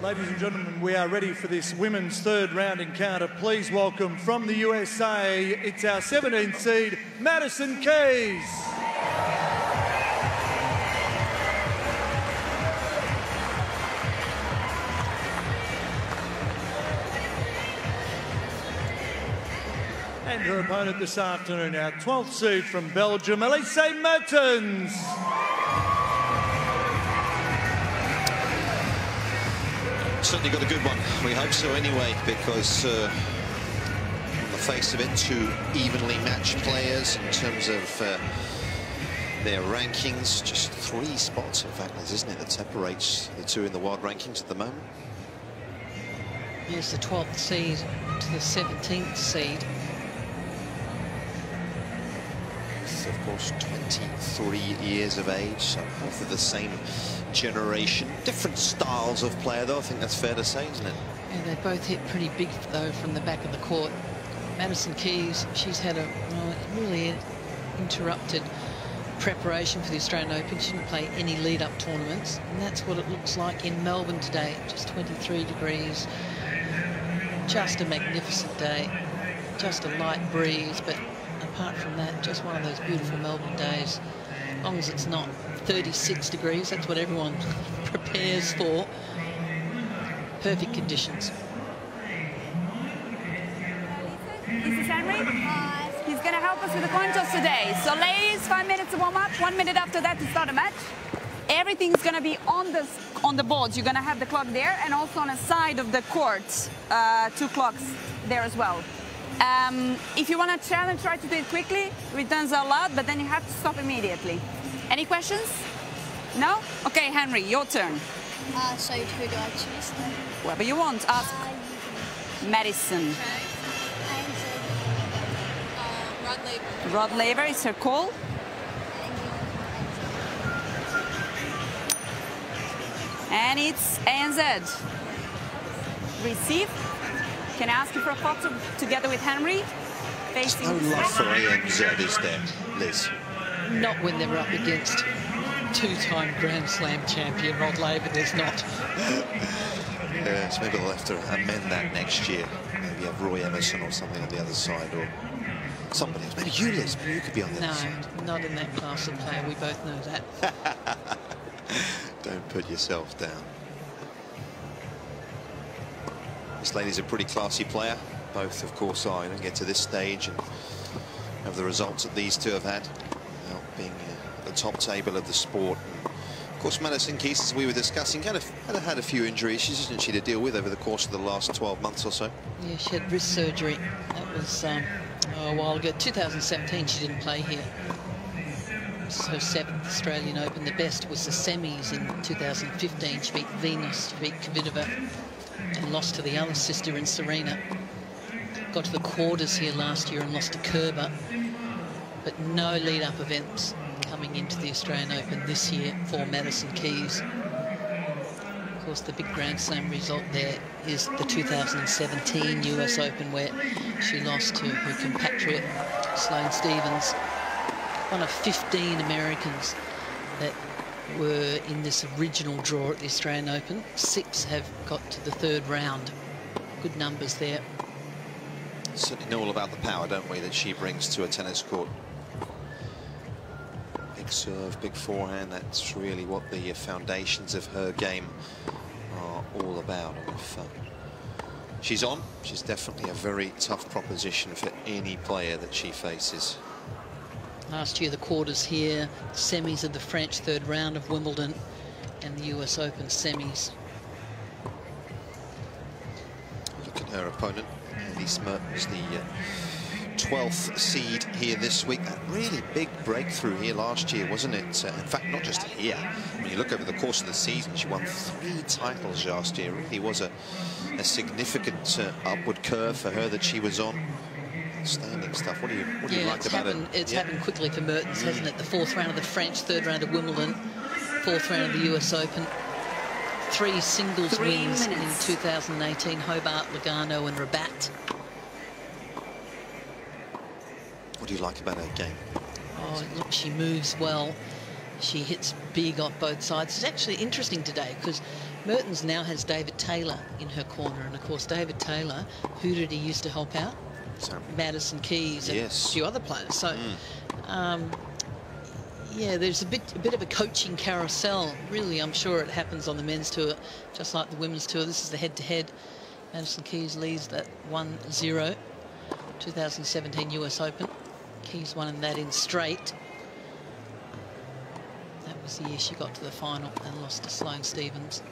Ladies and gentlemen, we are ready for this women's third round encounter. Please welcome from the USA, it's our 17th seed, Madison Keys. And her opponent this afternoon, our 12th seed from Belgium, Elise Mertens. Certainly got a good one. We hope so anyway, because on the face of it, two evenly matched players in terms of their rankings. Just 3 spots, in fact, isn't it, that separates the two in the world rankings at the moment? Yes, the 12th seed to the 17th seed. Of course, 23 years of age, so both of the same generation. Different styles of player, though, I think that's fair to say, isn't it? Yeah, they both hit pretty big, though, from the back of the court. Madison Keys, she's had a really interrupted preparation for the Australian Open. She didn't play any lead-up tournaments, and that's what it looks like in Melbourne today. Just 23 degrees. Just a magnificent day. Just a light breeze, but apart from that, just one of those beautiful Melbourne days. As long as it's not 36 degrees, that's what everyone prepares for. Perfect conditions. This is Henry. Hi. He's going to help us with the coin toss today. So ladies, 5 minutes to warm up, 1 minute after that to start a match. Everything's going to be on the boards. You're going to have the clock there, and also on the side of the court, 2 clocks there as well. If you want to challenge, try to do it quickly. Returns are allowed, but then you have to stop immediately. Any questions? No? Okay, Henry, your turn. So who do I choose then? Whoever you want. Ask Madison. Okay. Rod Laver. Rod Laver is her call. And it's ANZ. Receive. Can I ask you for a photo together with Henry? Facing no love for ANZ, is there, Liz? Not when they're up against 2-time Grand Slam champion Rod Laver, there's not. Yes, maybe they'll have to amend that next year. Maybe have Roy Emerson or something on the other side, or somebody else. Maybe you, Liz, maybe you could be on the other side. No, not in that class of player. We both know that. Don't put yourself down. This lady's a pretty classy player. Both, of course, are. You don't get to this stage and have the results that these two have had, being at the top table of the sport. And of course, Madison Keys, as we were discussing, had a few injuries she to deal with over the course of the last 12 months or so. Yeah, she had wrist surgery. That was a while ago. 2017, she didn't play here. It was her 7th Australian Open. The best was the semis in 2015. She beat Venus, she beat Kvitova, and lost to the other sister in Serena. Got to the quarters here last year and lost to Kerber. But no lead-up events coming into the Australian Open this year for Madison Keys. Of course, the big Grand Slam result there is the 2017 US Open, where she lost to her compatriot, Sloane Stephens. One of 15 Americans that were in this original draw at the Australian Open. 6 have got to the 3rd round. Good numbers there. Certainly know all about the power, don't we, that she brings to a tennis court. Big serve, big forehand, that's really what the foundations of her game are all about. And if she's on, she's definitely a very tough proposition for any player that she faces. Last year, the quarters here, semis of the French 3rd round of Wimbledon, and the US Open semis. Look at her opponent, Elise Mertens, the 12th seed here this week. That really big breakthrough here last year, wasn't it? In fact, not just here. When you look over the course of the season, she won 3 titles last year. It really was a significant upward curve for her that she was on. Outstanding stuff. What do you like about it? It's happened quickly for Mertens, hasn't it? The 4th round of the French, 3rd round of Wimbledon, 4th round of the US Open. 3 singles wins in 2018, Hobart, Lugano and Rabat. What do you like about her game? Oh, look, she moves well. she hits big on both sides. It's actually interesting today because Mertens now has David Taylor in her corner. And, of course, David Taylor, who did he used to help out? Madison Keys and a few other players. So, yeah, there's a bit of a coaching carousel. Really, I'm sure it happens on the men's tour, just like the women's tour. This is the head-to-head. Madison Keys leads that 1-0. 2017 US Open. Keys won that in straight. That was the year she got to the final and lost to Sloane Stephens.